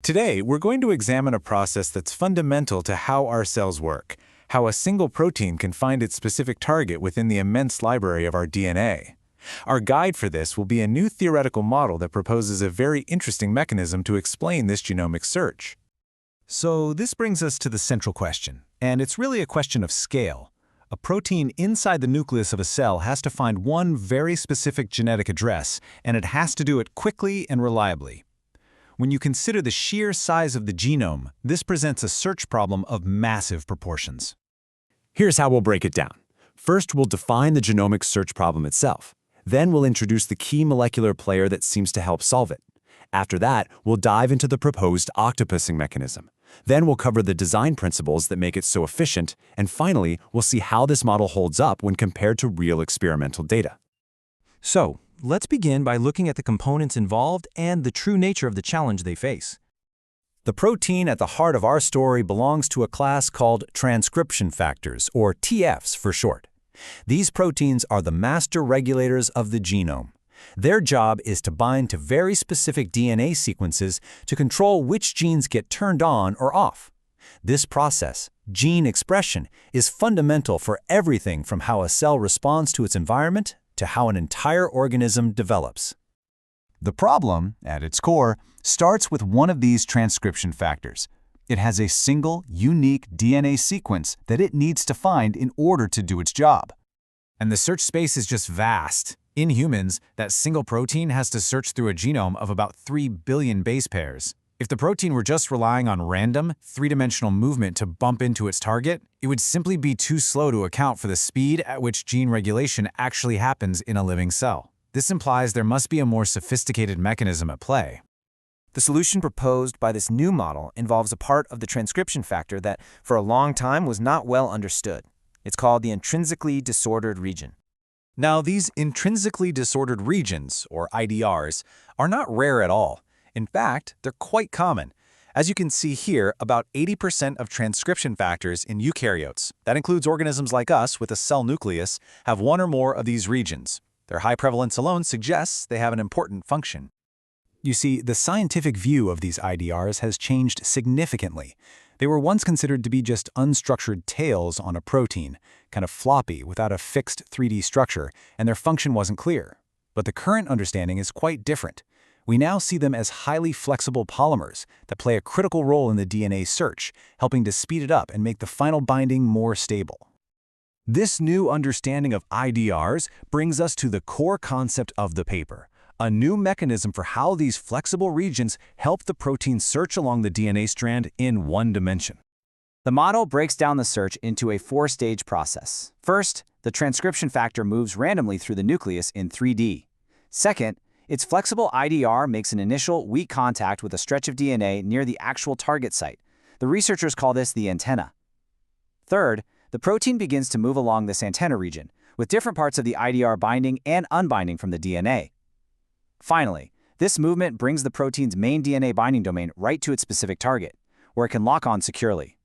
Today, we're going to examine a process that's fundamental to how our cells work, how a single protein can find its specific target within the immense library of our DNA. Our guide for this will be a new theoretical model that proposes a very interesting mechanism to explain this genomic search. So this brings us to the central question, and it's really a question of scale. A protein inside the nucleus of a cell has to find one very specific genetic address, and it has to do it quickly and reliably. When you consider the sheer size of the genome, this presents a search problem of massive proportions. Here's how we'll break it down. First, we'll define the genomic search problem itself. Then we'll introduce the key molecular player that seems to help solve it. After that, we'll dive into the proposed octopusing mechanism. Then we'll cover the design principles that make it so efficient, and finally, we'll see how this model holds up when compared to real experimental data. So, let's begin by looking at the components involved and the true nature of the challenge they face. The protein at the heart of our story belongs to a class called transcription factors, or TFs for short. These proteins are the master regulators of the genome. Their job is to bind to very specific DNA sequences to control which genes get turned on or off. This process, gene expression, is fundamental for everything from how a cell responds to its environment to how an entire organism develops. The problem, at its core, starts with one of these transcription factors. It has a single, unique DNA sequence that it needs to find in order to do its job. And the search space is just vast. In humans, that single protein has to search through a genome of about 3 billion base pairs. If the protein were just relying on random, three-dimensional movement to bump into its target, it would simply be too slow to account for the speed at which gene regulation actually happens in a living cell. This implies there must be a more sophisticated mechanism at play. The solution proposed by this new model involves a part of the transcription factor that, for a long time, was not well understood. It's called the Intrinsically Disordered Region. Now, these intrinsically disordered regions, or IDRs, are not rare at all. In fact, they're quite common. As you can see here, about 80% of transcription factors in eukaryotes, that includes organisms like us with a cell nucleus, have one or more of these regions. Their high prevalence alone suggests they have an important function. You see, the scientific view of these IDRs has changed significantly. They were once considered to be just unstructured tails on a protein, kind of floppy without a fixed 3D structure, and their function wasn't clear. But the current understanding is quite different. We now see them as highly flexible polymers that play a critical role in the DNA search, helping to speed it up and make the final binding more stable. This new understanding of IDRs brings us to the core concept of the paper, a new mechanism for how these flexible regions help the protein search along the DNA strand in one dimension. The model breaks down the search into a four-stage process. First, the transcription factor moves randomly through the nucleus in 3D. Second, its flexible IDR makes an initial weak contact with a stretch of DNA near the actual target site. The researchers call this the antenna. Third, the protein begins to move along this antenna region, with different parts of the IDR binding and unbinding from the DNA. Finally, this movement brings the protein's main DNA binding domain right to its specific target, where it can lock on securely.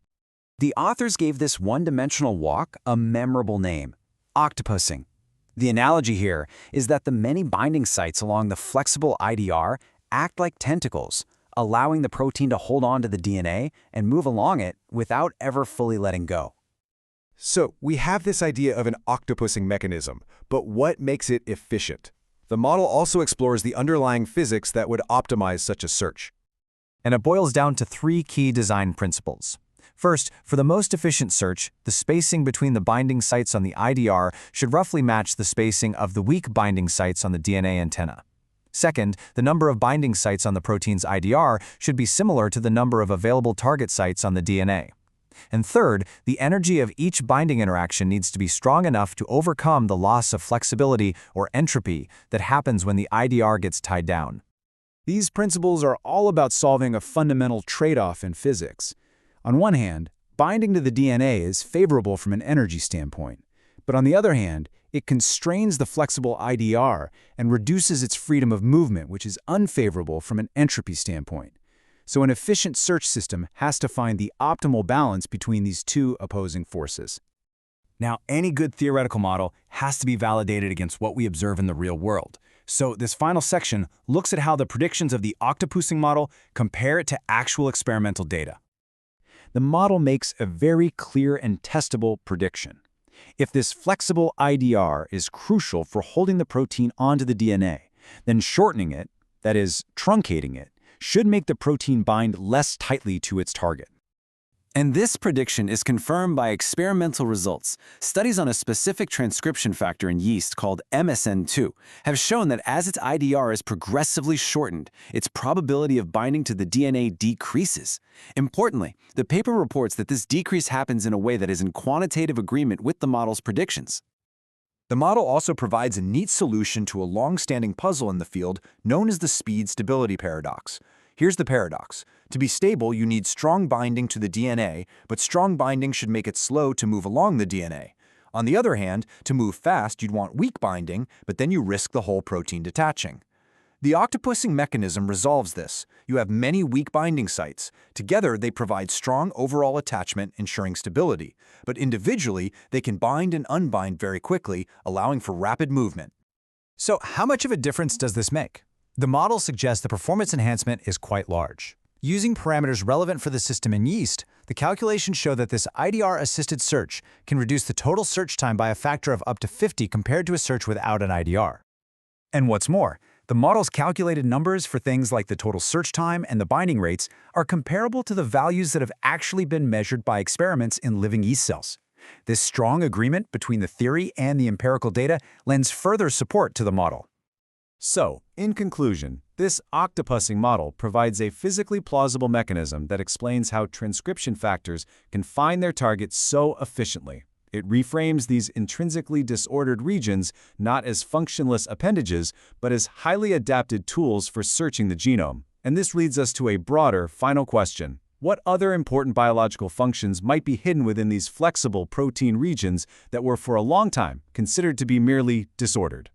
The authors gave this one-dimensional walk a memorable name, octopusing. The analogy here is that the many binding sites along the flexible IDR act like tentacles, allowing the protein to hold on to the DNA and move along it without ever fully letting go. So we have this idea of an octopusing mechanism, but what makes it efficient? The model also explores the underlying physics that would optimize such a search. And it boils down to three key design principles. First, for the most efficient search, the spacing between the binding sites on the IDR should roughly match the spacing of the weak binding sites on the DNA antenna. Second, the number of binding sites on the protein's IDR should be similar to the number of available target sites on the DNA. And third, the energy of each binding interaction needs to be strong enough to overcome the loss of flexibility or entropy that happens when the IDR gets tied down. These principles are all about solving a fundamental trade-off in physics. On one hand, binding to the DNA is favorable from an energy standpoint, but on the other hand, it constrains the flexible IDR and reduces its freedom of movement, which is unfavorable from an entropy standpoint. So an efficient search system has to find the optimal balance between these two opposing forces. Now, any good theoretical model has to be validated against what we observe in the real world. So this final section looks at how the predictions of the octopusing model compare it to actual experimental data. The model makes a very clear and testable prediction. If this flexible IDR is crucial for holding the protein onto the DNA, then shortening it, that is, truncating it, should make the protein bind less tightly to its target. And this prediction is confirmed by experimental results. Studies on a specific transcription factor in yeast called MSN2 have shown that as its IDR is progressively shortened, its probability of binding to the DNA decreases. Importantly, the paper reports that this decrease happens in a way that is in quantitative agreement with the model's predictions. The model also provides a neat solution to a long-standing puzzle in the field known as the speed-stability paradox. Here's the paradox. To be stable, you need strong binding to the DNA, but strong binding should make it slow to move along the DNA. On the other hand, to move fast, you'd want weak binding, but then you risk the whole protein detaching. The octopusing mechanism resolves this. You have many weak binding sites. Together, they provide strong overall attachment, ensuring stability. But individually, they can bind and unbind very quickly, allowing for rapid movement. So how much of a difference does this make? The model suggests the performance enhancement is quite large. Using parameters relevant for the system in yeast, the calculations show that this IDR-assisted search can reduce the total search time by a factor of up to 50 compared to a search without an IDR. And what's more, the model's calculated numbers for things like the total search time and the binding rates are comparable to the values that have actually been measured by experiments in living yeast cells. This strong agreement between the theory and the empirical data lends further support to the model. So, in conclusion, this octopusing model provides a physically plausible mechanism that explains how transcription factors can find their targets so efficiently. It reframes these intrinsically disordered regions not as functionless appendages, but as highly adapted tools for searching the genome. And this leads us to a broader, final question. What other important biological functions might be hidden within these flexible protein regions that were for a long time considered to be merely disordered?